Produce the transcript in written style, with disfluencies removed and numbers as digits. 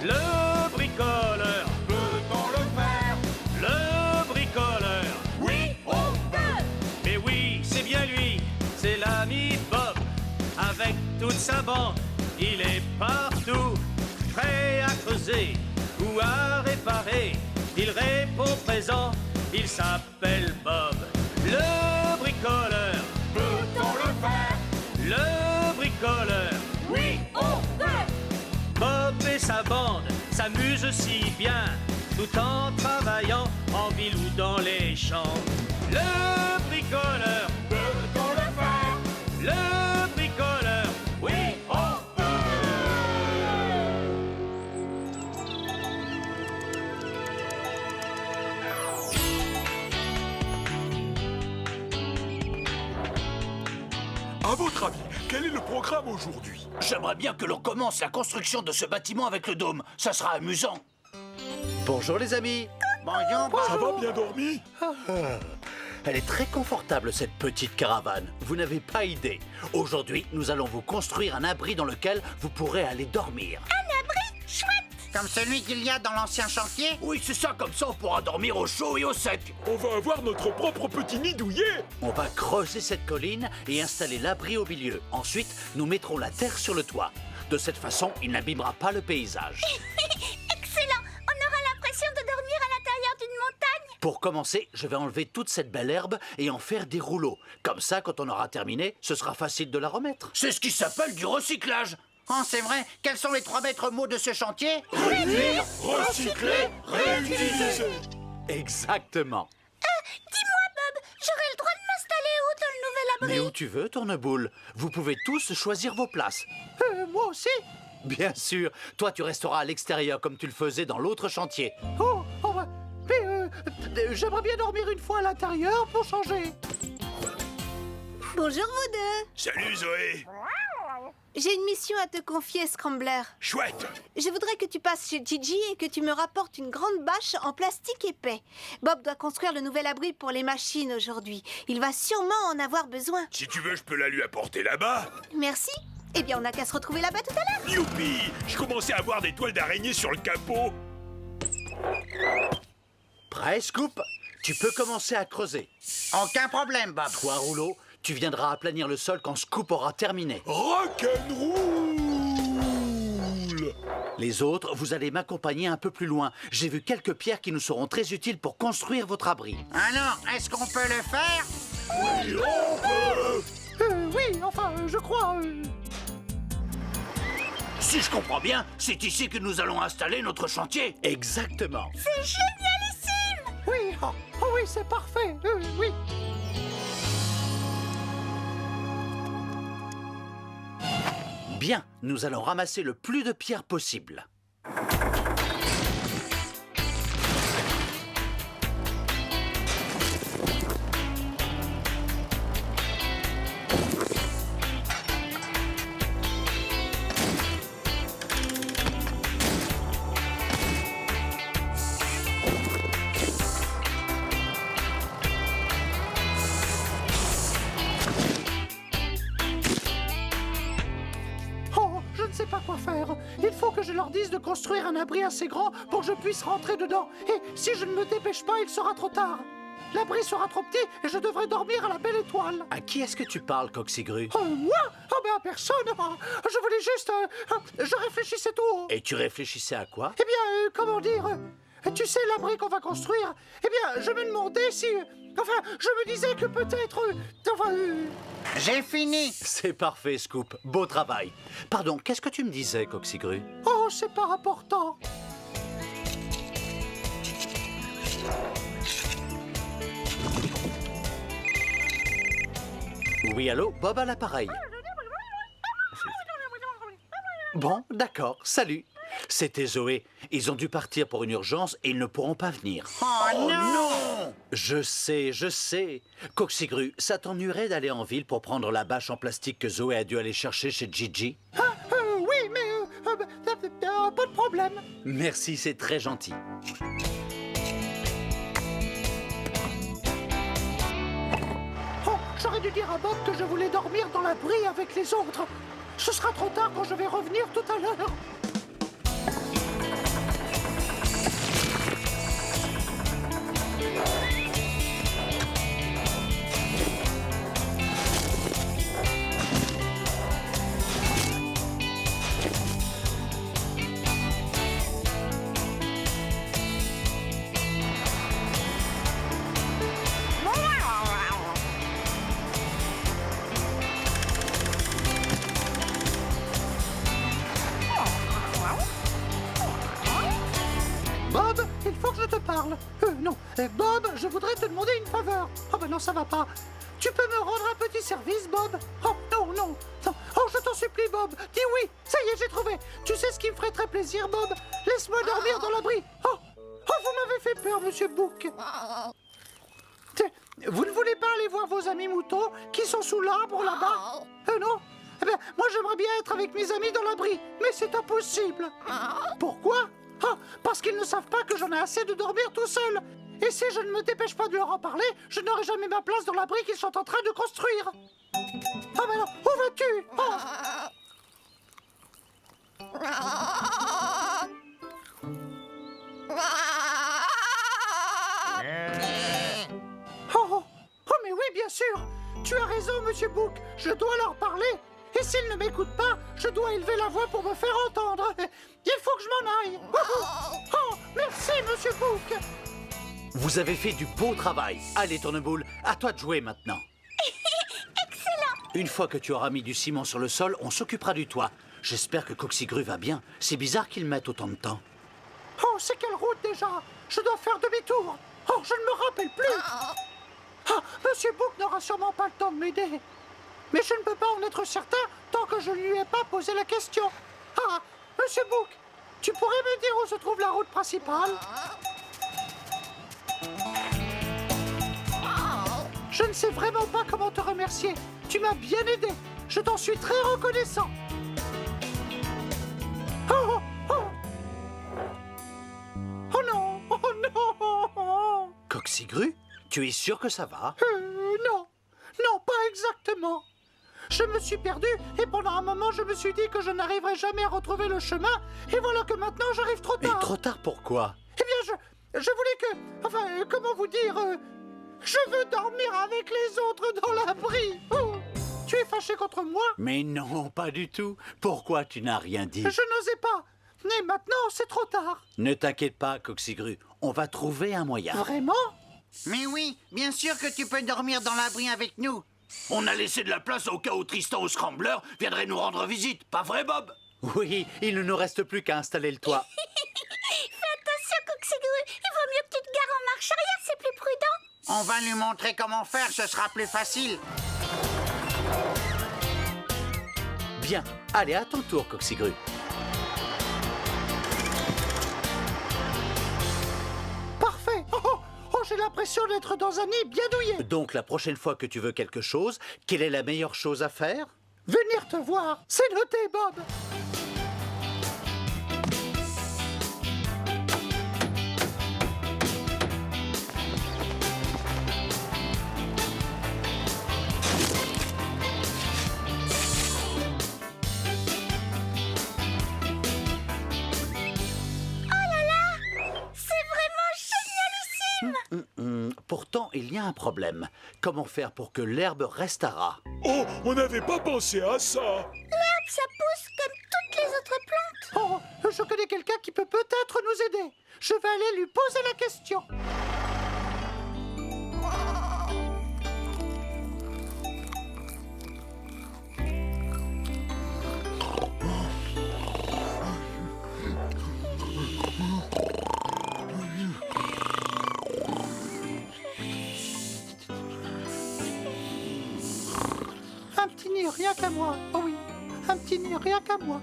Le bricoleur. Peut-on le faire? Le bricoleur. Oui, on peut! Mais oui, c'est bien lui, c'est l'ami Bob. Avec toute sa bande, il est partout, prêt à creuser ou à réparer. Il répond présent, il s'appelle Bob. Le bricoleur. Peut-on le faire? Le bricoleur. Oui, on peut! Bob et sa bande s'amusent si bien, tout en travaillant en ville ou dans les champs. Le bricoleur. Peut-on le faire? Le bricoleur. Oui, on peut! À votre avis, quel est le programme aujourd'hui? J'aimerais bien que l'on commence la construction de ce bâtiment avec le dôme. Ça sera amusant. Bonjour les amis. Bonjour. Ça va, bien dormi? Elle est très confortable cette petite caravane. Vous n'avez pas idée. Aujourd'hui, nous allons vous construire un abri dans lequel vous pourrez aller dormir. Comme celui qu'il y a dans l'ancien chantier? Oui, c'est ça, comme ça on pourra dormir au chaud et au sec. On va avoir notre propre petit nid douillet. On va creuser cette colline et installer l'abri au milieu. Ensuite, nous mettrons la terre sur le toit. De cette façon, il n'abîmera pas le paysage. Excellent! On aura l'impression de dormir à l'intérieur d'une montagne. Pour commencer, je vais enlever toute cette belle herbe et en faire des rouleaux. Comme ça, quand on aura terminé, ce sera facile de la remettre. C'est ce qui s'appelle du recyclage. Oh, c'est vrai. Quels sont les 3 maîtres mots de ce chantier? Réduire, recycler, réutiliser. Exactement. Dis-moi, Bob, j'aurai le droit de m'installer où dans le nouvel abri? Mais où tu veux, Tourneboule. Vous pouvez tous choisir vos places. Moi aussi. Bien sûr. Toi, tu resteras à l'extérieur comme tu le faisais dans l'autre chantier. J'aimerais bien dormir une fois à l'intérieur pour changer. Bonjour vous deux. Salut Zoé. J'ai une mission à te confier, Scrambler. Chouette. Je voudrais que tu passes chez Gigi et que tu me rapportes une grande bâche en plastique épais. Bob doit construire le nouvel abri pour les machines aujourd'hui. Il va sûrement en avoir besoin. Si tu veux, je peux la lui apporter là-bas. Merci. Eh bien, on n'a qu'à se retrouver là-bas tout à l'heure. Youpi! Je commençais à avoir des toiles d'araignée sur le capot. Prêt, Scoop? Tu peux commencer à creuser. Aucun problème, Bob. Toi, Rouleau, tu viendras aplanir le sol quand Scoop aura terminé. Rock'n'roll! Les autres, vous allez m'accompagner un peu plus loin. J'ai vu quelques pierres qui nous seront très utiles pour construire votre abri. Alors, est-ce qu'on peut le faire? Oui, on peut! Oui, enfin, je crois... Si je comprends bien, c'est ici que nous allons installer notre chantier. Exactement. C'est génialissime! Oui, oui, c'est parfait. Oui. Bien, nous allons ramasser le plus de pierres possible. sais pas quoi faire. Il faut que je leur dise de construire un abri assez grand pour que je puisse rentrer dedans. Et si je ne me dépêche pas, il sera trop tard. L'abri sera trop petit et je devrais dormir à la belle étoile. À qui est-ce que tu parles, Coxigru? Moi? Oh ben à personne. Je voulais juste... je réfléchissais tout haut. Et tu réfléchissais à quoi? Eh bien, comment dire... tu sais, l'abri qu'on va construire, eh bien, je me demandais si... enfin, je me disais que peut-être... J'ai fini. C'est parfait, Scoop. Beau travail. Pardon, qu'est-ce que tu me disais, Coxigru? Oh, c'est pas important. Oui, allô? Bob à l'appareil. Bon, d'accord, salut. C'était Zoé. Ils ont dû partir pour une urgence et ils ne pourront pas venir. Oh non! Je sais. Coxigru, ça t'ennuierait d'aller en ville pour prendre la bâche en plastique que Zoé a dû aller chercher chez Gigi? Oui, mais... pas de problème. Merci, c'est très gentil. Oh, j'aurais dû dire à Bob que je voulais dormir dans l'abri avec les autres. Ce sera trop tard quand je vais revenir tout à l'heure. Bob, je voudrais te demander une faveur. Oh ben non, ça va pas. Tu peux me rendre un petit service, Bob? Oh non, non, non. Oh, je t'en supplie, Bob. Dis oui. Ça y est, j'ai trouvé. Tu sais ce qui me ferait très plaisir, Bob? Laisse-moi dormir dans l'abri. Oh, vous m'avez fait peur, Monsieur Book. Vous ne voulez pas aller voir vos amis moutons qui sont sous l'arbre là-bas? Non? Eh bien, moi j'aimerais bien être avec mes amis dans l'abri, mais c'est impossible. Pourquoi? Parce qu'ils ne savent pas que j'en ai assez de dormir tout seul. Et si je ne me dépêche pas de leur en parler, je n'aurai jamais ma place dans l'abri qu'ils sont en train de construire. Ah ben non, où vas-tu? Oh, mais oui, bien sûr. Tu as raison, Monsieur Book. Je dois leur parler. Et s'ils ne m'écoutent pas, je dois élever la voix pour me faire entendre. Il faut que je m'en aille. Oh, merci, Monsieur Book. Vous avez fait du beau travail. Allez, Tourneboule, à toi de jouer maintenant. Excellent. Une fois que tu auras mis du ciment sur le sol, on s'occupera du toit. J'espère que Coxigru va bien. C'est bizarre qu'il mette autant de temps. Oh, c'est quelle route déjà? Je dois faire demi-tour. Oh, je ne me rappelle plus. Monsieur Book n'aura sûrement pas le temps de m'aider. Mais je ne peux pas en être certain tant que je ne lui ai pas posé la question. Monsieur Book, tu pourrais me dire où se trouve la route principale? Je ne sais vraiment pas comment te remercier. Tu m'as bien aidé. Je t'en suis très reconnaissant. Oh non! Oh non! Coxigru, tu es sûr que ça va? Non. Non, pas exactement. Je me suis perdu et pendant un moment je me suis dit que je n'arriverais jamais à retrouver le chemin et voilà que maintenant j'arrive trop Et tard. trop tard pourquoi? Eh bien, je voulais que... Enfin, comment vous dire je veux dormir avec les autres dans l'abri. Oh, tu es fâché contre moi? Mais non, pas du tout. Pourquoi tu n'as rien dit? Je n'osais pas. Mais maintenant, c'est trop tard. Ne t'inquiète pas, Coxigru. On va trouver un moyen. Vraiment? Mais oui, bien sûr que tu peux dormir dans l'abri avec nous. On a laissé de la place au cas où Tristan ou Scrambler viendraient nous rendre visite. Pas vrai, Bob? Oui, il ne nous reste plus qu'à installer le toit. Fais attention, Coxigru. Il vaut mieux que tu te gares en marche arrière, c'est plus prudent. On va lui montrer comment faire, ce sera plus facile. Bien, allez, à ton tour, Coxigru. Parfait. Oh, j'ai l'impression d'être dans un nid bien douillet. Donc, la prochaine fois que tu veux quelque chose, quelle est la meilleure chose à faire? Venir te voir. C'est noté, Bob. Pourtant, il y a un problème. Comment faire pour que l'herbe reste à ras? Oh, on n'avait pas pensé à ça. L'herbe, ça pousse comme toutes les autres plantes. Oh, je connais quelqu'un qui peut peut-être nous aider. Je vais aller lui poser la question. Un petit nid, rien qu'à moi. Oh oui, un petit nid, rien qu'à moi.